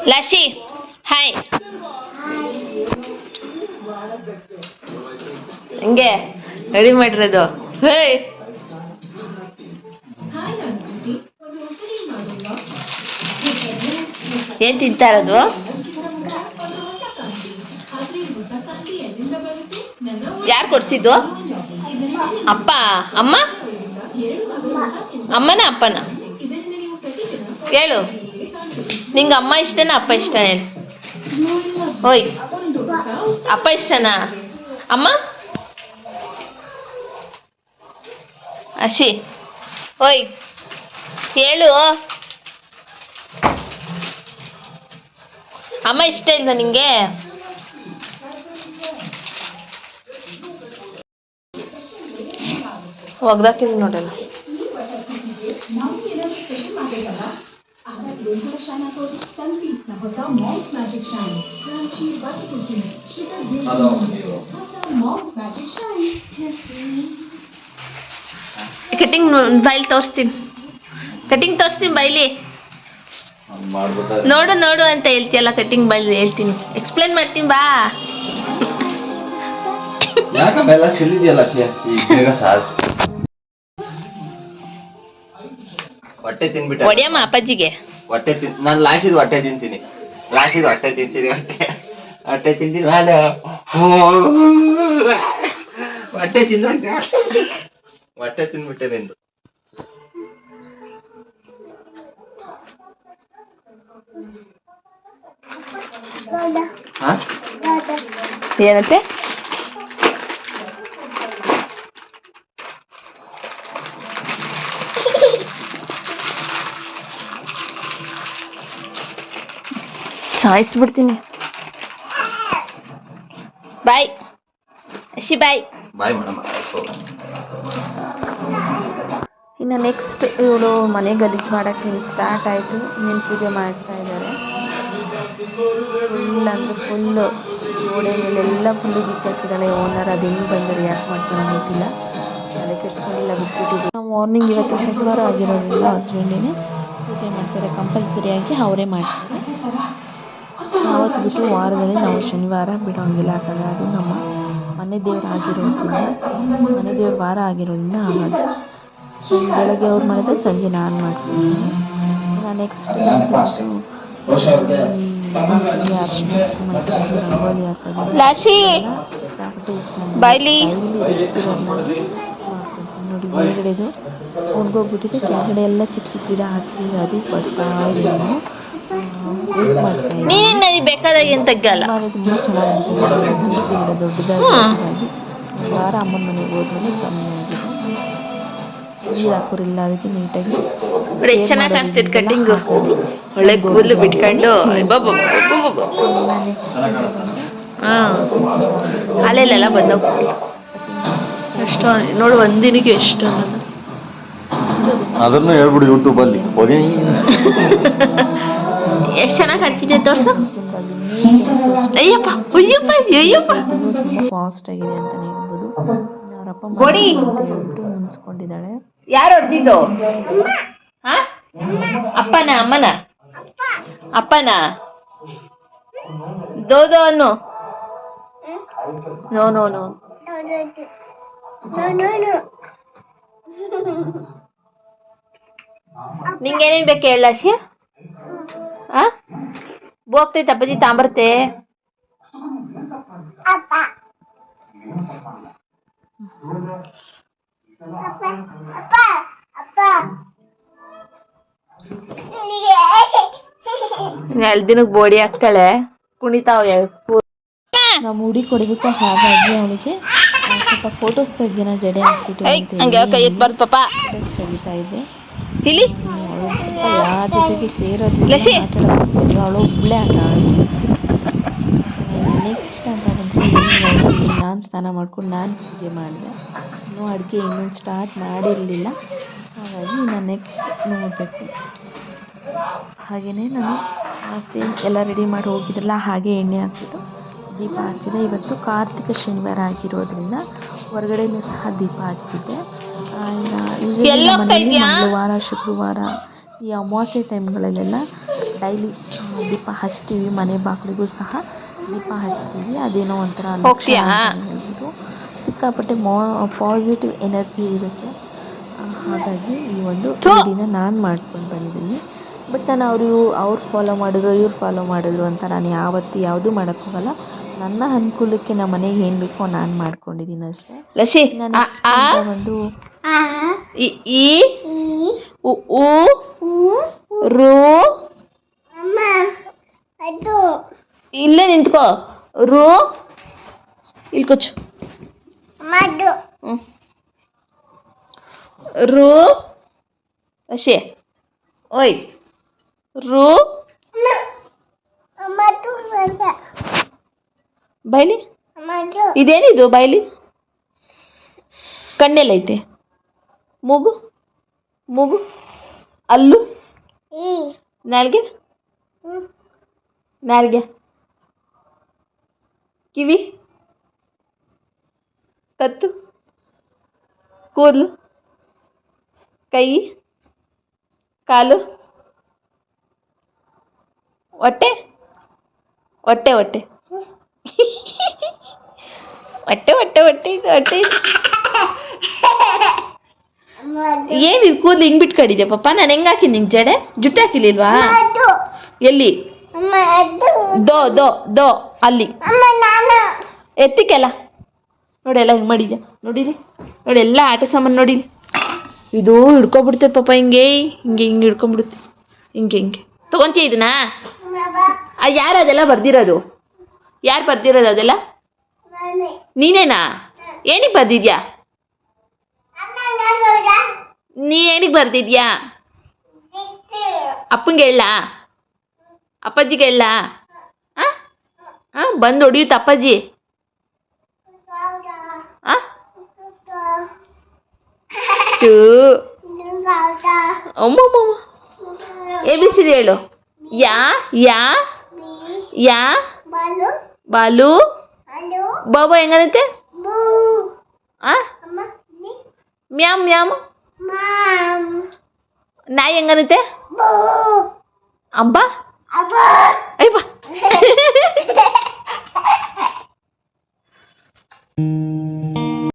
ಲಶಿ hi. ಹಿಂಗೆ ready ಮಾಡಿರೋದು. ಹೇ ಏನ್ ತಿಂತಾ ಇರೋದು? ಯಾರು ಕೊಡ್ಸಿದ್ದು? ಅಪ್ಪ ಅಮ್ಮ? ಅಮ್ಮನ ಅಪ್ಪನ ಹೇಳು. ನಿಂಗೆ ಅಮ್ಮ ಇಷ್ಟನಾ ಅಪ್ಪ ಇಷ್ಟ ಹೇಳು? ಓಯ್ ಅಪ್ಪ ಇಷ್ಟನಾ ಅಮ್ಮ? ಅಶಿ ಓಯ್ ಹೇಳು. ಅಮ್ಮ ಇಷ್ಟ ಇಲ್ವಾ ನಿಂಗೆ? ಒಗ್ದಾಕಿದ್ ನೋಡಲ್ಲ. ಕಟಿಂಗ್ ಬೈಲಿ ತೋರಿಸ್ತೀನಿ. ಕಟಿಂಗ್ ತೋರಿಸ್ತೀನಿ ಬೈಲಿ. ನೋಡು ನೋಡು ಅಂತ ಹೇಳ್ತೀಯಲ್ಲ, ಕಟಿಂಗ್ ಬೈಲಿ ಹೇಳ್ತೀನಿ, ಎಕ್ಸ್ಪ್ಲೇನ್ ಮಾಡ್ತೀನಿ ಬಾ. ಹೊಟ್ಟೆ ತಿನ್ಬಿಟ್ಟ. ಹೊಡಿಯಮ್ಮ ಅಪ್ಪಾಜಿಗೆ. ಹೊಟ್ಟೆ ನಾನು ಲಾಸ್ಟಿದ್ ಹೊಟ್ಟೆ ತಿಂತೀನಿ. ಹೊಟ್ಟೆ ತಿಂತೀನಿ. ಹೊಟ್ಟೆ ತಿಂತೀನಿ. ಹೊಟ್ಟೆ ತಿಂದಾಗ ಹೊಟ್ಟೆ ತಿನ್ಬಿಟ್ಟೆ ನಿಂದು. ಏನಂತೆ? ಸಾಯಿಸ್ಬಿಡ್ತೀನಿ. ಬಾಯ್ ಅಶಿ ಬಾಯ್. Bye madam. ಇನ್ನು ನೆಕ್ಸ್ಟ್ ಇವಳು ಮನೆ ಗಲೀಜು ಮಾಡೋಕ್ಕೆ ಸ್ಟಾರ್ಟ್ ಆಯಿತು. ಇನ್ನೇನು ಪೂಜೆ ಮಾಡ್ತಾ ಇದ್ದಾರೆ. ಫುಲ್ ಅಂದರೆ ಫುಲ್ಲು ಗೋಡೆ ಮೇಲೆಲ್ಲ ಫುಲ್ಲು ಬಿಚ್ಚಾಕಿದ್ದಾಳೆ ಓನರ್. ಅದು ಹೆಂಗೆ ಬಂದು ರಿಯಾಕ್ಟ್ ಮಾಡ್ತಾನೆ ಗೊತ್ತಿಲ್ಲ. ತಲೆ ಕೆಡ್ಸ್ಕೊಂಡಿಲ್ಲ, ಬಿಟ್ಬಿಟ್ಟಿದ್ವಿ. ನಾವು ಮಾರ್ನಿಂಗ್ ಇವತ್ತು ಶನಿವಾರ ಆಗಿರೋದ್ರಿಂದ ಹಸ್ಬೆಂಡಿನೇ ಪೂಜೆ ಮಾಡ್ತಾರೆ. ಕಂಪಲ್ಸರಿಯಾಗಿ ಅವರೇ ಮಾಡ್ತಾರೆ. ಆವತ್ತು ಬಿಟ್ಟು ವಾರದಲ್ಲಿ ನಾವು ಶನಿವಾರ ಬಿಡೋಂಗಿಲ್ಲ. ಯಾಕಂದರೆ ಅದು ನಮ್ಮ ಮನೆ ದೇವ್ರು ಆಗಿರೋದ್ರಿಂದ, ಮನೆ ದೇವ್ರ ವಾರ ಆಗಿರೋದ್ರಿಂದ ಹಾಗಾಗಿ ಬೆಳಗ್ಗೆ ಅವ್ರು ಮಾಡಿದ್ರೆ ಸಂಜೆ ನಾನು ಮಾಡ್ತೀನಿ. ಈಗ ನೆಕ್ಸ್ಟ್ ಅರ್ಶಿನ ಕುಂಕುಮ ಇಟ್ಕೊಂಡು ರಂಗೋಲಿ ಹಾಕೋದು ಸಿಕ್ಕಾಪಟ್ಟೆ ಇಷ್ಟ. ಡೈಲಿ ರೆಗ್ಯುಲರ್ ಆಗಿ ಮಾಡ್ಕೊಡ್ತೀನಿ. ನೋಡಿ ಒಳಗಡೆದು ಒಣಗೋಗ್ಬಿಟ್ಟಿದೆ. ಕೆಳಗಡೆ ಎಲ್ಲ ಚಿಕ್ಕ ಚಿಕ್ಕ ಗಿಡ ಹಾಕಿ ಅದು ಬರ್ತಾ ಇದ್ದೀನಿ. ವೇಟ್ ಮಾಡ್ತಾ ಇದ್ದೀನಿ. ತುಂಬ ಚೆನ್ನಾಗಿದೆ. ತುಳಸಿ ಗಿಡ ದೊಡ್ಡದಾಗಿ ಒಂದು ವಾರ ಅಮ್ಮನ ಮನೆಗೆ ಹೋದ್ಮೇಲೆ ಕಮ್ಮಿ ಆಗಿದೆ. ನೀರು ಹಾಕೋರಿಲ್ಲ, ಅದಕ್ಕೆ ನೀಟಾಗಿ ಒಳ್ಳೆ ಕೂದಲು ಬಿಟ್ಕೊಂಡು ಅಲ್ಲೆಲ್ಲ ಬಂದವು ಎಷ್ಟು ನೋಡು. ಒಂದಿನಕ್ಕೆ ಎಷ್ಟು ಅನ್ನೋದು ಅದನ್ನು ಹೇಳ್ಬಿಡಿ ಯೂಟ್ಯೂಬಲ್ಲಿ. ಎಷ್ಟು ಚೆನ್ನಾಗಿ ಕಾಣ್ತಿದೆ ತೋರ್ಸು. ಅಯ್ಯಪ್ಪ ಅಯ್ಯಪ್ಪ ಅಯ್ಯಪ್ಪ ಫಾಸ್ಟ್ ಆಗಿದೆ ಅಂತಾನೆ ಹೇಳ್ಬೋದು. ಅವರಪ್ಪ ಮಾಡಿ ಅಂತ ಹೇಳ್ಬಿಟ್ಟು ಮುನ್ಸ್ಕೊಂಡಿದ್ದಾಳೆ. ಯಾರು ಹೊಡೆದಿದ್ದು? ಅಪ್ಪನ ಅಮ್ಮನ? ಅಪ್ಪನ ದೋದೋ ಅನ್ನು. No no no. ನಿಂಗೇನೇನು ಬೇಕು ಹೇಳ ಶಿ? ಹೋಗ್ತೈತೆ ಅಪ್ಪಾಜಿ ತಾಂಬರ್ತೆ. ಎರಡು ದಿನಕ್ಕೆ ಬೋಡಿ ಹಾಕ್ತಾಳೆ, ಕುಣಿತಾವ. ನಾವು ಮುಡಿ ಕೊಡಬೇಕು, ಹಾಗಾಗಿ ಅವಳಿಗೆ ಸ್ವಲ್ಪ ಫೋಟೋಸ್ ತೆಗಿನ ಜಡೆ ಹಾಕ್ಬಿಟ್ಟು ಫೋಟೋಸ್ ತೆಗಿತಾ ಇದ್ದೆ. ಅವಳು ಸ್ವಲ್ಪ ಯಾರ ಜೊತೆಗೂ ಸೇರೋದು ಆಟಾಡೋಕ್ಕೂ ಸೇರಿ ಅವಳು ಒಬ್ಬಳೇ ಆಟ ಆಡೋದು. ನೆಕ್ಸ್ಟ್ ಅಂತ ಬಂದರೆ ನಾನು ಸ್ನಾನ ಮಾಡ್ಕೊಂಡು ನಾನು ಪೂಜೆ ಮಾಡಿದೆ. ಇನ್ನೂ ಅಡುಗೆ ಇನ್ನೂ ಸ್ಟಾರ್ಟ್ ಮಾಡಿರಲಿಲ್ಲ, ಹಾಗಾಗಿ ನಾನು ನೆಕ್ಸ್ಟ್ ನೋಡಬೇಕು. ಹಾಗೆಯೇ ನಾನು ಸೇಮ್ ಎಲ್ಲ ರೆಡಿ ಮಾಡಿ ಹೋಗಿದ್ರಲ್ಲ, ಹಾಗೆ ಎಣ್ಣೆ ಹಾಕ್ಬಿಟ್ಟು ದೀಪ ಹಚ್ಚಿದೆ. ಇವತ್ತು ಕಾರ್ತಿಕ ಶನಿವಾರ ಆಗಿರೋದ್ರಿಂದ ಹೊರಗಡೆನೂ ಸಹ ದೀಪ ಹಚ್ಚಿದ್ದೆ. ಯೂಶಲಿ ಮನೆಯಲ್ಲಿ ಮಂಗಳವಾರ, ಶುಕ್ರವಾರ ಈ ಅಮಾವಾಸ್ಯೆ ಟೈಮ್ಗಳಲ್ಲೆಲ್ಲ ಡೈಲಿ ದೀಪ ಹಚ್ತೀವಿ, ಮನೆ ಬಾಗಿಲಿಗೂ ಸಹ ದೀಪ ಹಚ್ತೀವಿ. ಅದೇನೋ ಒಂಥರ ಲಕ್ಷಣ ಅಂತಲೇ ಹೇಳ್ಬೋದು. ಸಿಕ್ಕಾಪಟ್ಟೆ ಪಾಸಿಟಿವ್ ಎನರ್ಜಿ ಇರುತ್ತೆ. ಹಾಗಾಗಿ ಈ ಒಂದು ರೂಢಿನ ನಾನು ಮಾಡ್ಕೊಂಡು ಬಂದಿದ್ದೀನಿ. ಬಟ್ ನಾನು ಅವ್ರು ಫಾಲೋ ಮಾಡಿದ್ರು ಇವ್ರು ಫಾಲೋ ಮಾಡಿದ್ರು ಅಂತ ನಾನು ಯಾವತ್ತೂ ಯಾವುದೂ ಮಾಡೋಕ್ಕೋಗಲ್ಲ. ನನ್ನ ಅನುಕೂಲಕ್ಕೆ ನಮ್ಮ ಮನೆಗೆ ಏನು ಬೇಕೋ ನಾನು ಮಾಡ್ಕೊಂಡಿದ್ದೀನಿ ಅಷ್ಟೇ. ನಾನು ಒಂದು ಈ ಉ ರು ಇಲ್ಲೇ ನಿಂತ್ಕೋ. ರು ಇಲ್ಲಿ ಕೂಚು. ರು ಅಶೆ ಓಯ್ ರು ಬೈಲಿ. ಇದೇನಿದು ಬೈಲಿ? ಕಣ್ಣೆಲ್ಲೈತೆ? ಮೂಗು ಮೂಗು ಅಲ್ಲು ನಾಲ್ಗೆ ನಾಲ್ಗೆ ಕಿವಿ ಕತ್ತು ಕೂದಲು ಕೈ ಕಾಲು ಹೊಟ್ಟೆ ಹೊಟ್ಟೆ ಹೊಟ್ಟೆ ಹೊಟ್ಟೆ ಹೊಟ್ಟೆ ಹೊಟ್ಟೆ ಇದು ಹೊಟ್ಟೆ ಏನಿದು ಕೂದಲು ಹಿಂಗ್ ಬಿಟ್ಕೊಂಡಿದ್ಯಾ ಪಪ್ಪ? ನಾನು ಹೆಂಗೆ ಹಾಕಿನಿ ನಿಂಗೆ ಜಡೆ? ಜುಟ್ಟು ಹಾಕಿಲಿಲ್ವಾ? ಎಲ್ಲಿ? ದೋ ದೋ ದೋ ಅಲ್ಲಿ ಎತ್ತಿಕ್ಕೆಲ್ಲ ನೋಡಿ. ಎಲ್ಲ ಹಿಂಗೆ ಮಾಡಿದ್ಯಾ ನೋಡಿರಿ. ನೋಡಿ ಎಲ್ಲ ಆಟ ಸಾಮಾನು ನೋಡಿರಿ. ಇದು ಹಿಡ್ಕೊಬಿಡುತ್ತೆ ಪಾಪ. ಹಿಂಗೆ ಹಿಂಗೆ ಹಿಂಗೆ ಹಿಡ್ಕೊಂಬಿಡುತ್ತೆ. ಹಿಂಗೆ ಹಿಂಗೆ ತೊಗೊತೀಯ ಇದನ್ನ? ಯಾರು ಅದೆಲ್ಲ ಬರ್ದಿರೋದು? ಯಾರು ಬರ್ದಿರೋದು ಅದೆಲ್ಲ? ನೀನೇನಾ? ಏನಕ್ಕೆ ಬರ್ದಿದ್ಯಾ? ನೀ ಏನಕ್ಕೆ ಬರ್ದಿದ್ಯಾ? ಅಪ್ಪಂಗೆ ಹೇಳ? ಅಪ್ಪಾಜಿಗೆ ಹೇಳ? ಬಂದು ಹೊಡಿಯುತ್ತ ಅಪ್ಪಾಜಿ? ಚೂ ಅಮ್ಮಮ್ಮ ABC ಹೇಳು. ಯಾ ಯಾ ಯಾ ಬಾಲು ಬಾಬಾ ಹೆಂಗನತ್ತೆ? ಮ್ಯಾಮ್ ಮ್ಯಾಮ್ ನಾಯಿ ಹೆಂಗನತ್ತೆ? ಅಂಬ ಅಯ್ಯಪ್ಪ